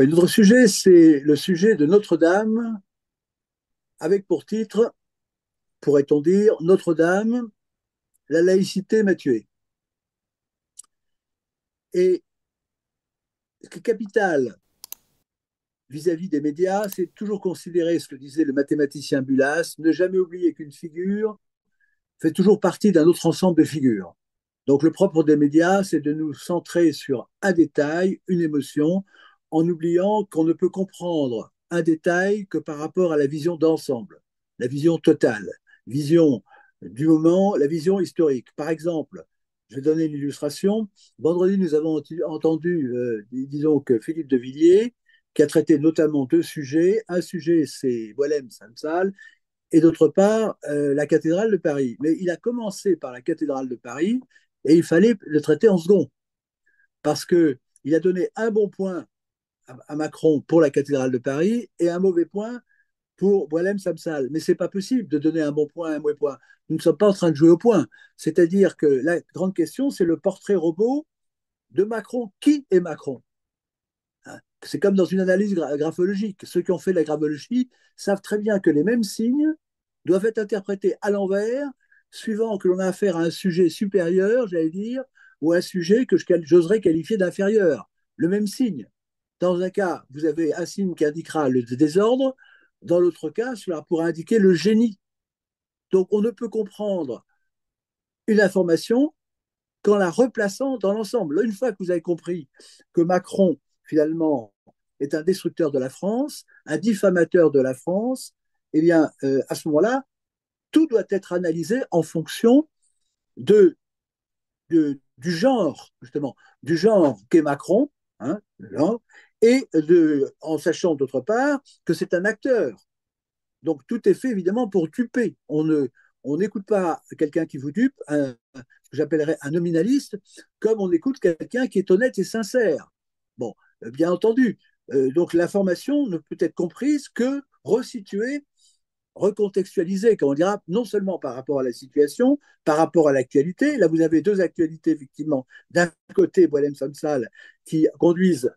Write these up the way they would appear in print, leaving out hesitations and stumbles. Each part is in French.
Notre sujet, c'est le sujet de Notre-Dame, avec pour titre, pourrait-on dire, Notre-Dame, la laïcité m'a tué. Et ce qui est capital vis-à-vis des médias, c'est toujours considérer ce que disait le mathématicien Bulas, ne jamais oublier qu'une figure fait toujours partie d'un autre ensemble de figures. Donc le propre des médias, c'est de nous centrer sur un détail, une émotion, en oubliant qu'on ne peut comprendre un détail que par rapport à la vision d'ensemble, la vision totale, vision du moment, la vision historique. Par exemple, je vais donner une illustration. Vendredi, nous avons entendu, disons que Philippe de Villiers, qui a traité notamment deux sujets. Un sujet, c'est Boualem-Sansal, et d'autre part, la cathédrale de Paris. Mais il a commencé par la cathédrale de Paris et il fallait le traiter en second parce qu'il a donné un bon point à Macron pour la cathédrale de Paris et un mauvais point pour Boualem Samsal. Mais ce n'est pas possible de donner un bon point et un mauvais point. Nous ne sommes pas en train de jouer au point. C'est-à-dire que la grande question, c'est le portrait robot de Macron. Qui est Macron? C'est comme dans une analyse graphologique. Ceux qui ont fait la graphologie savent très bien que les mêmes signes doivent être interprétés à l'envers, suivant que l'on a affaire à un sujet supérieur, j'allais dire, ou à un sujet que j'oserais qualifier d'inférieur. Le même signe. Dans un cas, vous avez un signe qui indiquera le désordre, dans l'autre cas, cela pourra indiquer le génie. Donc on ne peut comprendre une information qu'en la replaçant dans l'ensemble. Une fois que vous avez compris que Macron, finalement, est un destructeur de la France, un diffamateur de la France, eh bien, à ce moment-là, tout doit être analysé en fonction du genre, justement, du genre qu'est Macron, hein, et en sachant d'autre part que c'est un acteur. Donc tout est fait évidemment pour duper. On n'écoute pas quelqu'un qui vous dupe, ce que j'appellerais un nominaliste, comme on écoute quelqu'un qui est honnête et sincère. Bon, bien entendu. Donc l'information ne peut être comprise que resituée, recontextualisée, comme on dira, non seulement par rapport à la situation, par rapport à l'actualité. Là, vous avez deux actualités, effectivement. D'un côté, Boilem Samsal, qui conduisent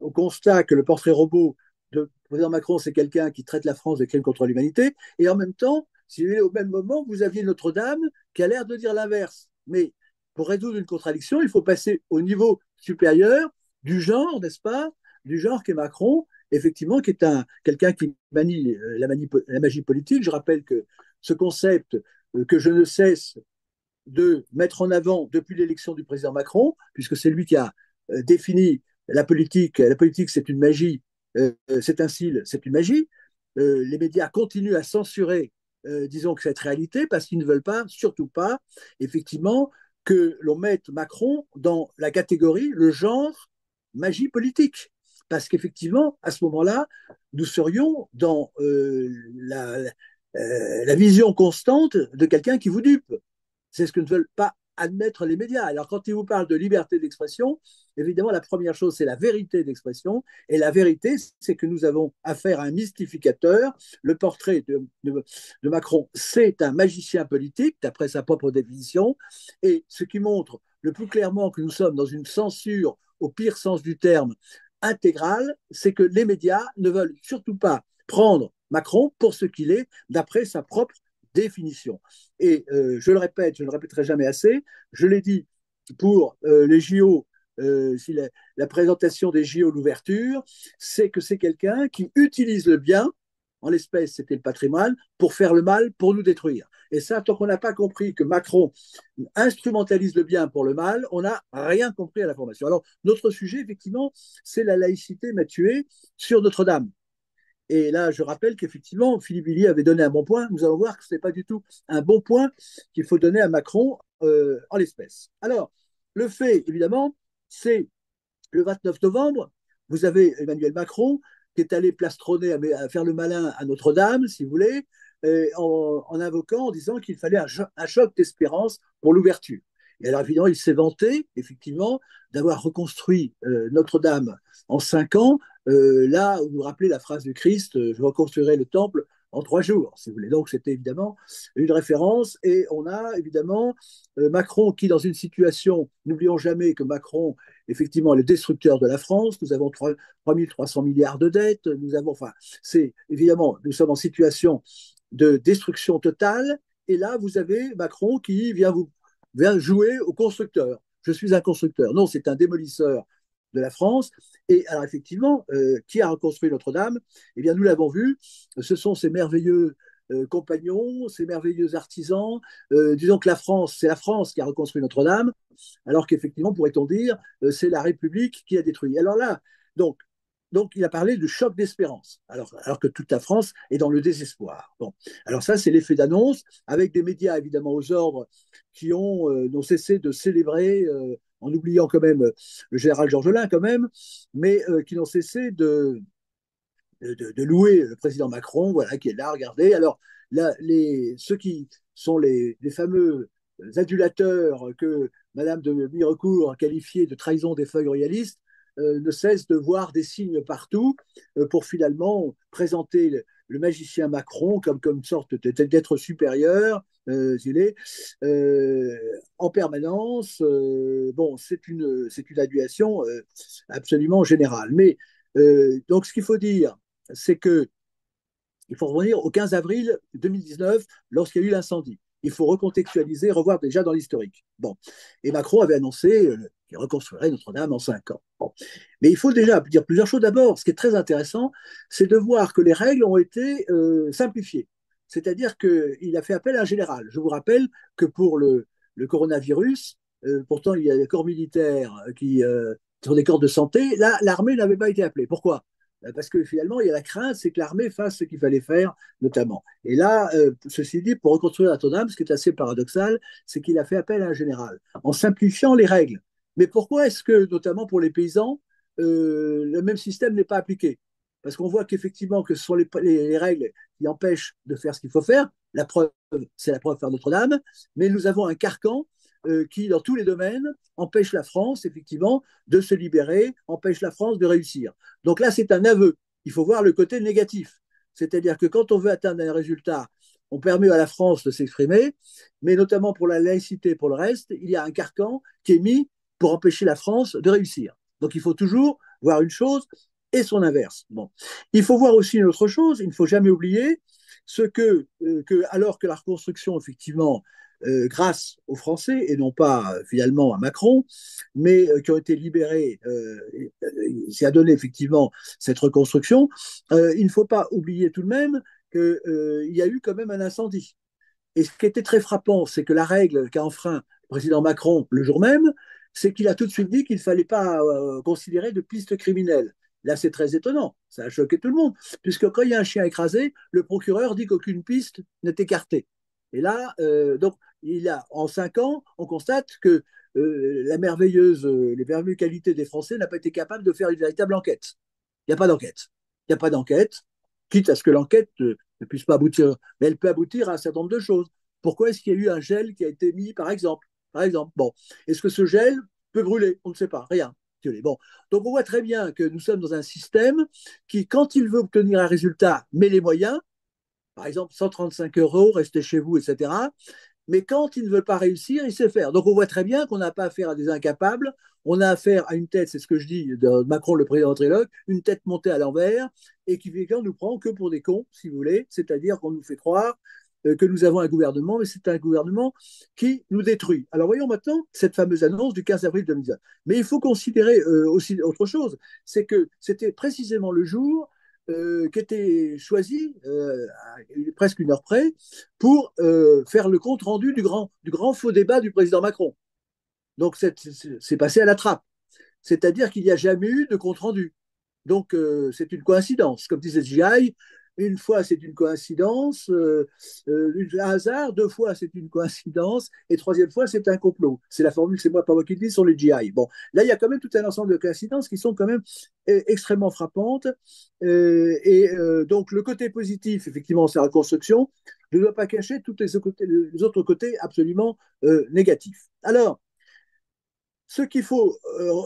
au constat que le portrait robot de président Macron, c'est quelqu'un qui traite la France de crimes contre l'humanité. Et en même temps, si vous voulez, au même moment, vous aviez Notre-Dame qui a l'air de dire l'inverse. Mais pour résoudre une contradiction, il faut passer au niveau supérieur du genre, n'est-ce pas? Du genre qu'est Macron, effectivement, qui est quelqu'un qui manie la magie politique. Je rappelle que ce concept que je ne cesse de mettre en avant depuis l'élection du président Macron, puisque c'est lui qui a défini la politique. La politique, c'est une magie, c'est un style, c'est une magie. Les médias continuent à censurer, disons, que cette réalité, parce qu'ils ne veulent pas, surtout pas, effectivement, que l'on mette Macron dans la catégorie, le genre magie politique. Parce qu'effectivement, à ce moment-là, nous serions dans la vision constante de quelqu'un qui vous dupe. C'est ce que ne veulent pas admettre les médias. Alors, quand ils vous parlent de liberté d'expression, évidemment, la première chose, c'est la vérité d'expression. Et la vérité, c'est que nous avons affaire à un mystificateur. Le portrait de Macron, c'est un magicien politique, d'après sa propre définition. Et ce qui montre le plus clairement que nous sommes dans une censure, au pire sens du terme, intégrale, c'est que les médias ne veulent surtout pas prendre Macron pour ce qu'il est, d'après sa propre définition. Et je le répète, je ne le répéterai jamais assez, je l'ai dit pour les JO, si la présentation des JO, l'ouverture, c'est que c'est quelqu'un qui utilise le bien, en l'espèce c'était le patrimoine, pour faire le mal, pour nous détruire. Et ça, tant qu'on n'a pas compris que Macron instrumentalise le bien pour le mal, on n'a rien compris à la formation. Alors, notre sujet, effectivement, c'est la laïcité m'a tué sur Notre-Dame. Et là, je rappelle qu'effectivement, Philippe Villiers avait donné un bon point. Nous allons voir que ce n'est pas du tout un bon point qu'il faut donner à Macron en l'espèce. Alors, le fait, évidemment, c'est le 29 novembre, vous avez Emmanuel Macron qui est allé plastronner, à faire le malin à Notre-Dame, si vous voulez, en invoquant, en disant qu'il fallait un choc d'espérance pour l'ouverture. Et alors, évidemment, il s'est vanté, effectivement, d'avoir reconstruit Notre-Dame en 5 ans. Là, vous vous rappelez la phrase du Christ, je reconstruirai le temple en 3 jours, si vous voulez. Donc, c'était évidemment une référence. Et on a évidemment Macron qui, dans une situation, n'oublions jamais que Macron, effectivement, est le destructeur de la France. Nous avons 3 300 milliards de dettes. Nous avons, enfin, c'est évidemment, nous sommes en situation de destruction totale. Et là, vous avez Macron qui vient jouer au constructeur. Je suis un constructeur. Non, c'est un démolisseur de la France. Et alors, effectivement, qui a reconstruit Notre-Dame? Eh bien, nous l'avons vu, ce sont ces merveilleux compagnons, ces merveilleux artisans. Disons que c'est la France qui a reconstruit Notre-Dame, alors qu'effectivement, pourrait-on dire, c'est la République qui a détruit. Alors là, donc, il a parlé de choc d'espérance, alors que toute la France est dans le désespoir. Bon, alors ça, c'est l'effet d'annonce, avec des médias évidemment aux ordres qui n'ont cessé de célébrer, en oubliant quand même le général Georgelin quand même, mais qui n'ont cessé de louer le président Macron, voilà, qui est là, regardez. Alors, là, ceux qui sont les fameux adulateurs que Madame de Mirecourt a qualifiés de trahison des feuilles royalistes, ne cessent de voir des signes partout pour finalement présenter le magicien Macron comme une sorte d'être supérieur, euh, en permanence. Bon, c'est une adulation absolument générale. Mais donc, ce qu'il faut dire, c'est que il faut revenir au 15 avril 2019, lorsqu'il y a eu l'incendie. Il faut recontextualiser, revoir déjà dans l'historique. Bon. Et Macron avait annoncé qu'il reconstruirait Notre-Dame en 5 ans. Bon. Mais il faut déjà dire plusieurs choses. D'abord, ce qui est très intéressant, c'est de voir que les règles ont été simplifiées. C'est-à-dire qu'il a fait appel à un général. Je vous rappelle que pour le coronavirus, pourtant il y a des corps militaires qui sont des corps de santé. Là, l'armée n'avait pas été appelée. Pourquoi? Parce que finalement, il y a la crainte, c'est que l'armée fasse ce qu'il fallait faire, notamment. Et là, ceci dit, pour reconstruire Notre-Dame, ce qui est assez paradoxal, c'est qu'il a fait appel à un général, en simplifiant les règles. Mais pourquoi est-ce que, notamment pour les paysans, le même système n'est pas appliqué? Parce qu'on voit qu'effectivement, que ce sont les règles qui empêchent de faire ce qu'il faut faire. La preuve, c'est la preuve par Notre-Dame. Mais nous avons un carcan qui, dans tous les domaines, empêche la France, effectivement, de se libérer, empêche la France de réussir. Donc là, c'est un aveu. Il faut voir le côté négatif. C'est-à-dire que quand on veut atteindre un résultat, on permet à la France de s'exprimer, mais notamment pour la laïcité, pour le reste, il y a un carcan qui est mis pour empêcher la France de réussir. Donc il faut toujours voir une chose et son inverse. Bon. Il faut voir aussi une autre chose, il ne faut jamais oublier alors que la reconstruction, effectivement, grâce aux Français et non pas finalement à Macron, mais qui ont été libérés, qui a donné effectivement cette reconstruction. Il ne faut pas oublier tout de même qu'il y a eu quand même un incendie. Et ce qui était très frappant, c'est que la règle qu'a enfreint le président Macron le jour même, c'est qu'il a tout de suite dit qu'il ne fallait pas considérer de piste criminelle. Là, c'est très étonnant. Ça a choqué tout le monde. Puisque quand il y a un chien écrasé, le procureur dit qu'aucune piste n'est écartée. Et là, donc, en 5 ans, on constate que les merveilleuses qualités des Français n'a pas été capable de faire une véritable enquête. Il n'y a pas d'enquête. Il n'y a pas d'enquête, quitte à ce que l'enquête ne puisse pas aboutir, mais elle peut aboutir à un certain nombre de choses. Pourquoi est-ce qu'il y a eu un gel qui a été mis, par exemple? Bon, est-ce que ce gel peut brûler? On ne sait pas, rien. Bon. Donc on voit très bien que nous sommes dans un système qui, quand il veut obtenir un résultat, met les moyens, par exemple 135 euros, restez chez vous, etc. Mais quand il ne veut pas réussir, il sait faire. Donc on voit très bien qu'on n'a pas affaire à des incapables, on a affaire à une tête, c'est ce que je dis de Macron, le président trilogue, une tête montée à l'envers et qui ne nous prend que pour des cons, si vous voulez, c'est-à-dire qu'on nous fait croire que nous avons un gouvernement, mais c'est un gouvernement qui nous détruit. Alors voyons maintenant cette fameuse annonce du 15 avril 2019. Mais il faut considérer aussi autre chose, c'est que c'était précisément le jour qui était choisi, presque une heure près, pour faire le compte rendu du grand faux débat du président Macron. Donc c'est passé à la trappe. C'est-à-dire qu'il n'y a jamais eu de compte rendu. Donc c'est une coïncidence. Comme disait G.I., une fois c'est une coïncidence, un hasard, 2 fois c'est une coïncidence, et troisième fois c'est un complot. C'est la formule, c'est moi, pas moi qui le dis, sur les GI. Bon, là il y a quand même tout un ensemble de coïncidences qui sont quand même extrêmement frappantes. Donc le côté positif, effectivement, c'est la reconstruction. Je ne dois pas cacher tous les autres côtés absolument négatifs. Alors, ce qu'il faut,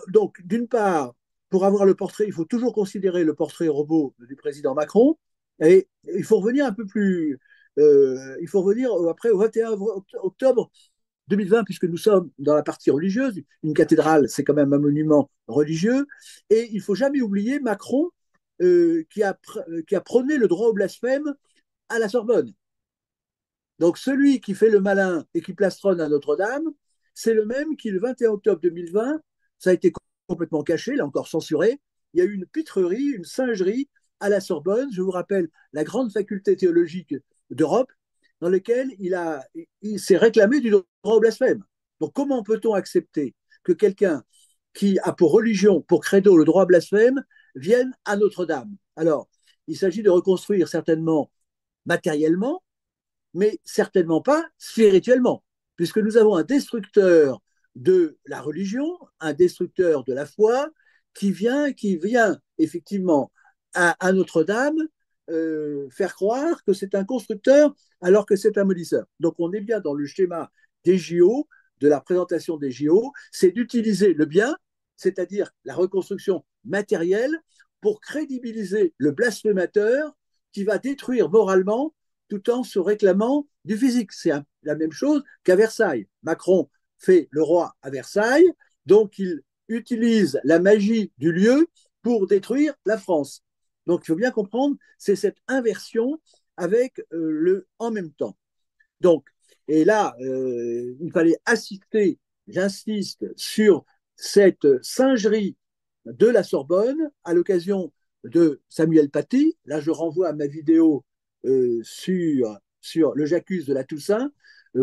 donc, d'une part, pour avoir le portrait, il faut toujours considérer le portrait robot du président Macron. Et il faut revenir un peu plus. Il faut revenir après au 21 octobre 2020, puisque nous sommes dans la partie religieuse. Une cathédrale, c'est quand même un monument religieux. Et il ne faut jamais oublier Macron, qui a prôné le droit au blasphème à la Sorbonne. Donc celui qui fait le malin et qui plastronne à Notre-Dame, c'est le même qui, le 21 octobre 2020, ça a été complètement caché, là encore censuré, il y a eu une pitrerie, une singerie à la Sorbonne, je vous rappelle, la grande faculté théologique d'Europe, dans laquelle il s'est réclamé du droit au blasphème. Donc comment peut-on accepter que quelqu'un qui a pour religion, pour credo le droit au blasphème, vienne à Notre-Dame? Alors, il s'agit de reconstruire certainement matériellement, mais certainement pas spirituellement, puisque nous avons un destructeur de la religion, un destructeur de la foi, qui vient effectivement à Notre-Dame faire croire que c'est un constructeur alors que c'est un maudisseur. Donc on est bien dans le schéma des JO, de la présentation des JO, c'est d'utiliser le bien, c'est-à-dire la reconstruction matérielle, pour crédibiliser le blasphémateur qui va détruire moralement tout en se réclamant du physique. C'est la même chose qu'à Versailles. Macron fait le roi à Versailles, donc il utilise la magie du lieu pour détruire la France. Donc il faut bien comprendre, c'est cette inversion avec le en même temps. Donc, et là, il fallait assister, j'insiste, sur cette singerie de la Sorbonne à l'occasion de Samuel Paty. Là, je renvoie à ma vidéo sur le J'accuse de la Toussaint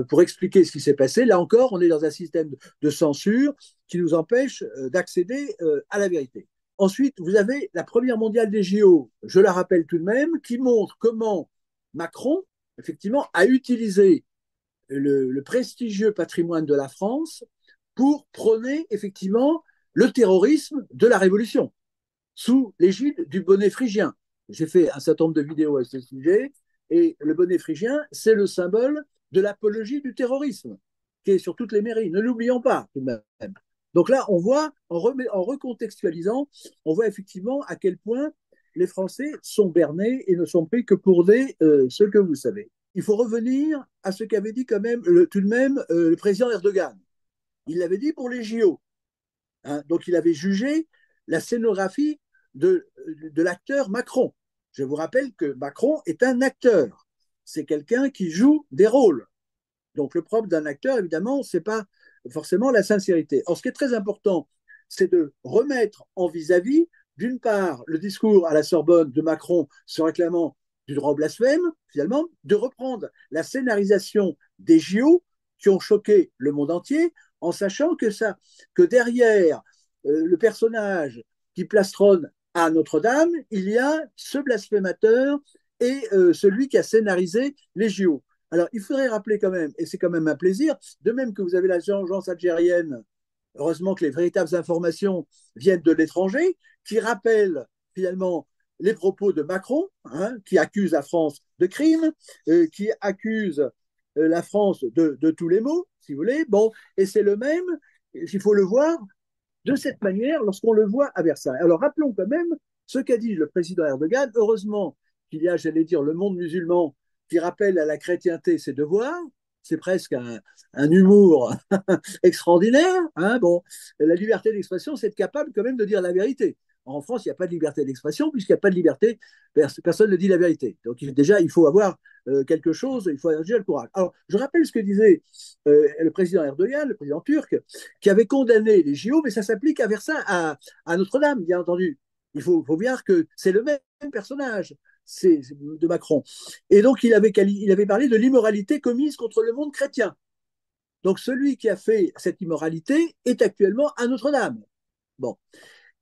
pour expliquer ce qui s'est passé. Là encore, on est dans un système de censure qui nous empêche d'accéder à la vérité. Ensuite, vous avez la première mondiale des JO, je la rappelle tout de même, qui montre comment Macron, effectivement, a utilisé le prestigieux patrimoine de la France pour prôner effectivement le terrorisme de la Révolution sous l'égide du bonnet phrygien. J'ai fait un certain nombre de vidéos à ce sujet et le bonnet phrygien, c'est le symbole de l'apologie du terrorisme qui est sur toutes les mairies. Ne l'oublions pas tout de même. Donc là, on voit, en recontextualisant, on voit effectivement à quel point les Français sont bernés et ne sont pris que pour ce que vous savez. Il faut revenir à ce qu'avait dit quand même tout de même le président Erdogan. Il l'avait dit pour les JO. Hein. Donc il avait jugé la scénographie de l'acteur Macron. Je vous rappelle que Macron est un acteur. C'est quelqu'un qui joue des rôles. Donc le propre d'un acteur, évidemment, c'est pas forcément la sincérité. Or, ce qui est très important, c'est de remettre en vis-à-vis, d'une part, le discours à la Sorbonne de Macron se réclamant du droit au blasphème, finalement, de reprendre la scénarisation des JO qui ont choqué le monde entier, en sachant que derrière le personnage qui plastronne à Notre-Dame, il y a ce blasphémateur et celui qui a scénarisé les JO. Alors, il faudrait rappeler quand même, et c'est quand même un plaisir, de même que vous avez l'agence algérienne, heureusement que les véritables informations viennent de l'étranger, qui rappelle finalement les propos de Macron, hein, qui accuse la France de crimes, qui accuse la France de tous les maux, si vous voulez. Bon, et c'est le même, il faut le voir de cette manière lorsqu'on le voit à Versailles. Alors rappelons quand même ce qu'a dit le président Erdogan. Heureusement qu'il y a, j'allais dire, le monde musulman qui rappelle à la chrétienté ses devoirs. C'est presque un humour extraordinaire. Hein. Bon, la liberté d'expression, c'est être capable quand même de dire la vérité. En France, il n'y a pas de liberté d'expression, puisqu'il n'y a pas de liberté, personne ne dit la vérité. Donc déjà, il faut avoir quelque chose, il faut avoir déjà le courage. Alors, je rappelle ce que disait le président Erdogan, le président turc, qui avait condamné les JO, mais ça s'applique à Versailles, à Notre-Dame, bien entendu. Il faut bien que c'est le même personnage de Macron. Et donc, il avait parlé de l'immoralité commise contre le monde chrétien. Donc, celui qui a fait cette immoralité est actuellement à Notre-Dame. Bon.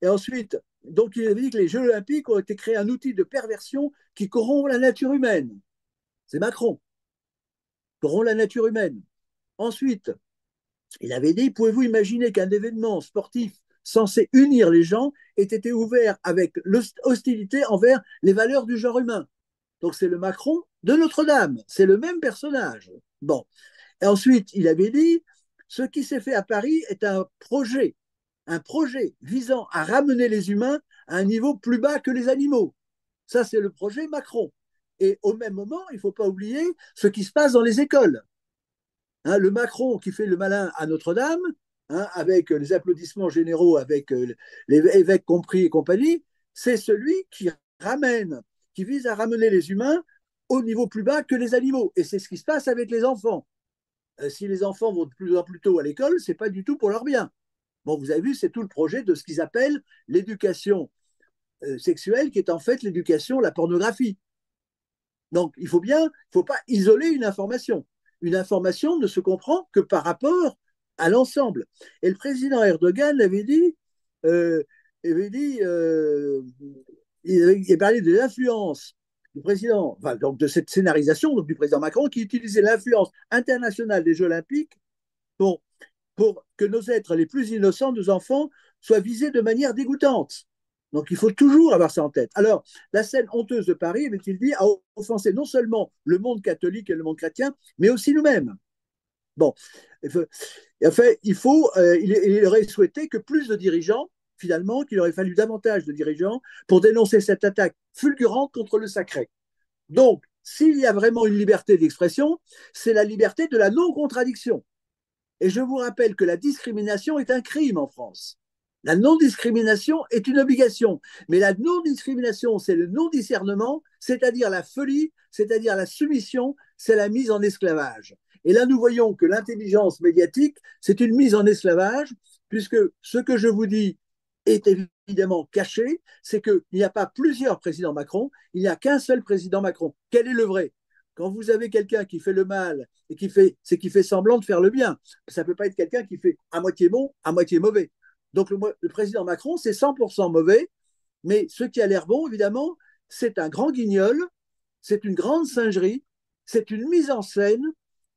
Et ensuite, donc, il avait dit que les Jeux Olympiques ont été créés un outil de perversion qui corrompt la nature humaine. C'est Macron. Corrompt la nature humaine. Ensuite, il avait dit, pouvez-vous imaginer qu'un événement sportif censé unir les gens ait été ouvert avec l'hostilité envers les valeurs du genre humain? Donc c'est le Macron de Notre-Dame, c'est le même personnage. Bon. Et ensuite, il avait dit, ce qui s'est fait à Paris est un projet visant à ramener les humains à un niveau plus bas que les animaux. Ça, c'est le projet Macron. Et au même moment, il ne faut pas oublier ce qui se passe dans les écoles. Hein, le Macron qui fait le malin à Notre-Dame, hein, avec les applaudissements généraux, avec les évêques compris et compagnie, c'est celui qui ramène, qui vise à ramener les humains au niveau plus bas que les animaux. Et c'est ce qui se passe avec les enfants. Si les enfants vont de plus en plus tôt à l'école, c'est pas du tout pour leur bien. Bon, vous avez vu, c'est tout le projet de ce qu'ils appellent l'éducation sexuelle, qui est en fait l'éducation, la pornographie. Donc, il faut pas isoler une information. Une information ne se comprend que par rapport à l'ensemble. Et le président Erdogan euh, avait dit il a parlé de l'influence du président, enfin, donc de cette scénarisation donc du président Macron qui utilisait l'influence internationale des Jeux Olympiques pour, pour que nos êtres les plus innocents, nos enfants, soient visés de manière dégoûtante. Donc il faut toujours avoir ça en tête. Alors, la scène honteuse de Paris, avait-il dit, a offensé non seulement le monde catholique et le monde chrétien, mais aussi nous-mêmes. Bon, enfin, il aurait souhaité que plus de dirigeants, finalement, qu'il aurait fallu davantage de dirigeants pour dénoncer cette attaque fulgurante contre le sacré. Donc, s'il y a vraiment une liberté d'expression, c'est la liberté de la non-contradiction. Et je vous rappelle que la discrimination est un crime en France. La non-discrimination est une obligation. Mais la non-discrimination, c'est le non-discernement, c'est-à-dire la folie, c'est-à-dire la soumission, c'est la mise en esclavage. Et là, nous voyons que l'intelligence médiatique, c'est une mise en esclavage, puisque ce que je vous dis est évidemment caché, c'est qu'il n'y a pas plusieurs présidents Macron, il n'y a qu'un seul président Macron. Quel est le vrai? Quand vous avez quelqu'un qui fait le mal et c'est qui fait semblant de faire le bien, ça ne peut pas être quelqu'un qui fait à moitié bon, à moitié mauvais. Donc le président Macron, c'est 100% mauvais, mais ce qui a l'air bon, évidemment, c'est un grand guignol, c'est une grande singerie, c'est une mise en scène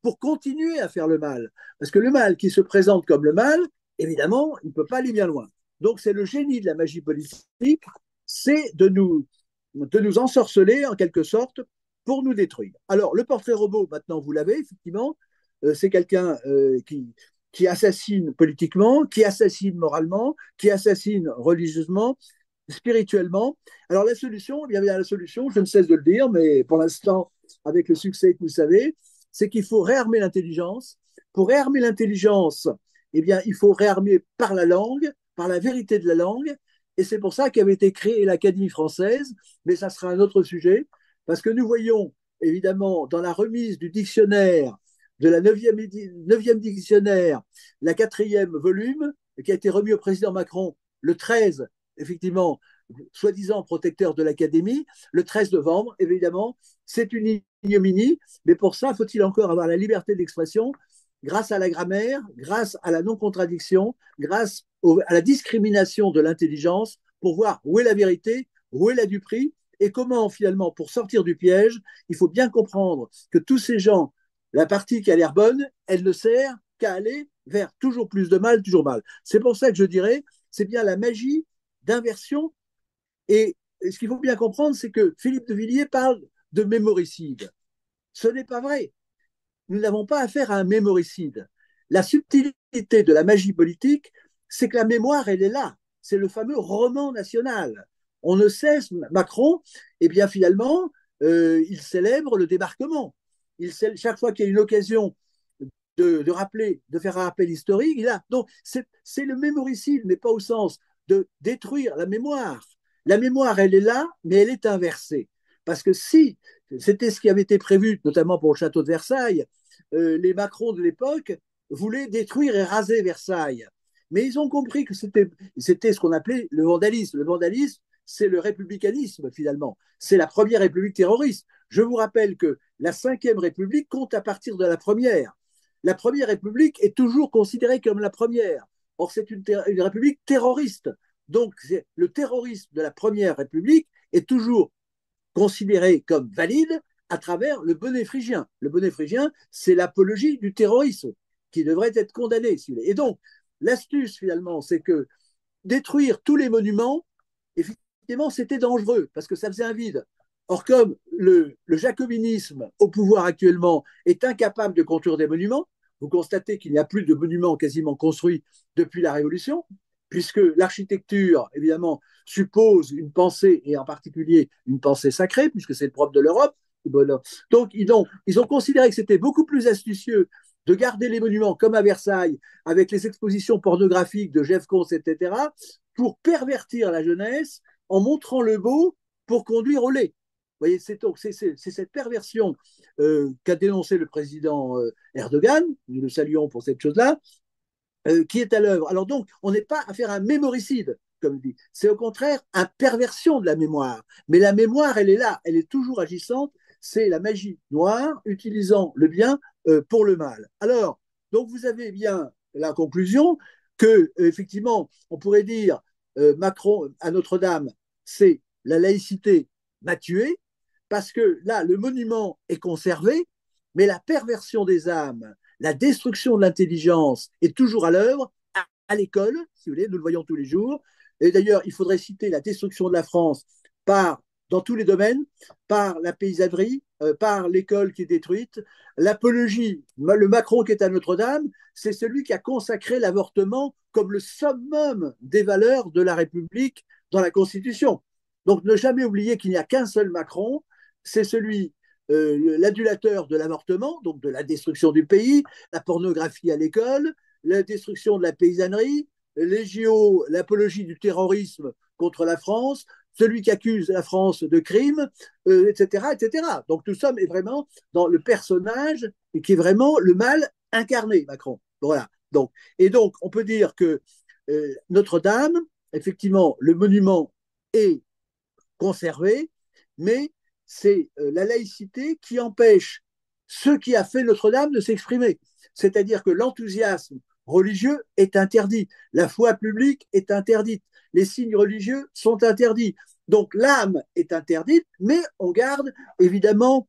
pour continuer à faire le mal. Parce que le mal qui se présente comme le mal, évidemment, il ne peut pas aller bien loin. Donc c'est le génie de la magie politique, c'est de nous ensorceler en quelque sorte pour nous détruire. Alors le portrait robot, maintenant vous l'avez, effectivement, c'est quelqu'un qui assassine politiquement, qui assassine moralement, qui assassine religieusement, spirituellement. Alors la solution, il y avait la solution, je ne cesse de le dire, mais pour l'instant, avec le succès que vous savez, c'est qu'il faut réarmer l'intelligence. Pour réarmer l'intelligence, eh bien, il faut réarmer par la langue, par la vérité de la langue. Et c'est pour ça qu'avait été créée l'Académie française, mais ça sera un autre sujet, parce que nous voyons, évidemment, dans la remise du dictionnaire, de la 9e dictionnaire, la 4e volume, qui a été remis au président Macron le 13, effectivement, soi-disant protecteur de l'Académie, le 13 novembre, évidemment, c'est une ignominie, mais pour ça, faut-il encore avoir la liberté d'expression grâce à la grammaire, grâce à la non-contradiction, à la discrimination de l'intelligence, pour voir où est la vérité, où est la duperie, et comment finalement, pour sortir du piège, il faut bien comprendre que tous ces gens, la partie qui a l'air bonne, elle ne sert qu'à aller vers toujours plus de mal, toujours mal. C'est pour ça que je dirais, c'est bien la magie d'inversion. Et ce qu'il faut bien comprendre, c'est que Philippe de Villiers parle de mémoricide. Ce n'est pas vrai. Nous n'avons pas affaire à un mémoricide. La subtilité de la magie politique, c'est que la mémoire, elle est là. C'est le fameux roman national. On ne cesse, Macron, eh bien finalement, il célèbre le débarquement. Chaque fois qu'il y a une occasion de faire un rappel historique, il a. Donc, c'est le mémoricide, mais pas au sens de détruire la mémoire. La mémoire, elle est là, mais elle est inversée. Parce que si c'était ce qui avait été prévu, notamment pour le château de Versailles, les Macron de l'époque voulaient détruire et raser Versailles. Mais ils ont compris que c'était ce qu'on appelait le vandalisme. Le vandalisme, c'est le républicanisme, finalement. C'est la première république terroriste. Je vous rappelle que la 5e République compte à partir de la première. La première République est toujours considérée comme la première. Or, c'est une république terroriste. Donc, le terrorisme de la première République est toujours considéré comme valide à travers le bonnet phrygien. Le bonnet phrygien, c'est l'apologie du terrorisme qui devrait être condamné. Et donc, l'astuce, finalement, c'est que détruire tous les monuments, effectivement, c'était dangereux parce que ça faisait un vide. Or, comme le jacobinisme au pouvoir actuellement est incapable de construire des monuments, vous constatez qu'il n'y a plus de monuments quasiment construits depuis la Révolution, puisque l'architecture, évidemment, suppose une pensée, et en particulier une pensée sacrée, puisque c'est le propre de l'Europe. Bon, donc, ils ont considéré que c'était beaucoup plus astucieux de garder les monuments comme à Versailles, avec les expositions pornographiques de Jeff Koons, etc., pour pervertir la jeunesse en montrant le beau pour conduire au lait. Vous voyez, c'est cette perversion qu'a dénoncé le président Erdogan, nous le saluons pour cette chose-là, qui est à l'œuvre. Alors donc, on n'est pas à faire un mémoricide, comme dit. C'est au contraire une perversion de la mémoire. Mais la mémoire, elle est là, elle est toujours agissante. C'est la magie noire utilisant le bien pour le mal. Alors, donc vous avez bien la conclusion que, effectivement, on pourrait dire Macron à Notre-Dame, c'est la laïcité m'a tué, parce que là, le monument est conservé, mais la perversion des âmes, la destruction de l'intelligence est toujours à l'œuvre à l'école, si vous voulez, nous le voyons tous les jours. Et d'ailleurs, il faudrait citer la destruction de la France par, dans tous les domaines, par la paysannerie, par l'école qui est détruite, l'apologie. Le Macron qui est à Notre-Dame, c'est celui qui a consacré l'avortement comme le summum des valeurs de la République dans la Constitution. Donc ne jamais oublier qu'il n'y a qu'un seul Macron, c'est celui l'adulateur de l'avortement, donc de la destruction du pays, la pornographie à l'école, la destruction de la paysannerie, les JO, l'apologie du terrorisme contre la France, celui qui accuse la France de crimes, etc., etc. Donc nous sommes vraiment dans le personnage qui est vraiment le mal incarné, Macron. Voilà. Donc, et donc, on peut dire que Notre-Dame, effectivement, le monument est conservé, mais c'est la laïcité qui empêche ce qui a fait Notre-Dame de s'exprimer. C'est-à-dire que l'enthousiasme religieux est interdit, la foi publique est interdite, les signes religieux sont interdits. Donc l'âme est interdite, mais on garde évidemment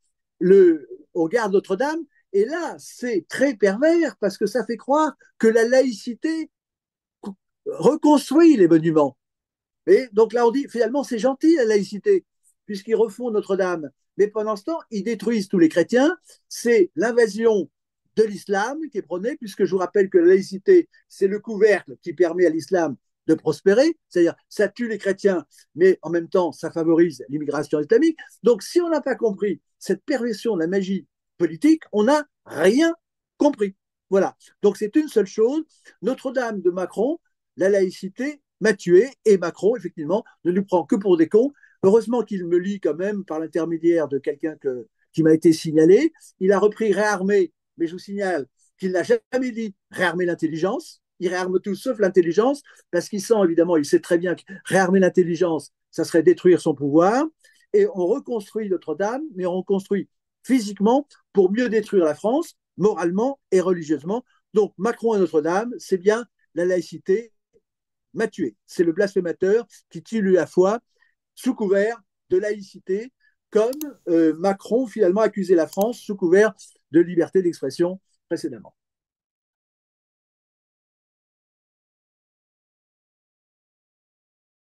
on garde Notre-Dame. Et là, c'est très pervers parce que ça fait croire que la laïcité reconstruit les monuments. Et donc là, on dit finalement, c'est gentil la laïcité, puisqu'ils refont Notre-Dame. Mais pendant ce temps, ils détruisent tous les chrétiens. C'est l'invasion de l'islam qui est prônée, puisque je vous rappelle que la laïcité, c'est le couvercle qui permet à l'islam de prospérer, c'est-à-dire ça tue les chrétiens, mais en même temps, ça favorise l'immigration islamique. Donc, si on n'a pas compris cette perversion de la magie politique, on n'a rien compris. Voilà. Donc, c'est une seule chose. Notre-Dame de Macron, la laïcité m'a tué, et Macron, effectivement, ne nous prend que pour des cons. Heureusement qu'il me lit quand même par l'intermédiaire de quelqu'un qui m'a été signalé. Il a repris réarmer, mais je vous signale qu'il n'a jamais dit réarmer l'intelligence. Il réarme tout sauf l'intelligence, parce qu'il sent évidemment, il sait très bien que réarmer l'intelligence, ça serait détruire son pouvoir. Et on reconstruit Notre-Dame, mais on reconstruit physiquement pour mieux détruire la France, moralement et religieusement. Donc Macron et Notre-Dame, c'est bien la laïcité m'a tué. C'est le blasphémateur qui tue la foi sous couvert de laïcité, comme Macron finalement accusait la France sous couvert de liberté d'expression précédemment.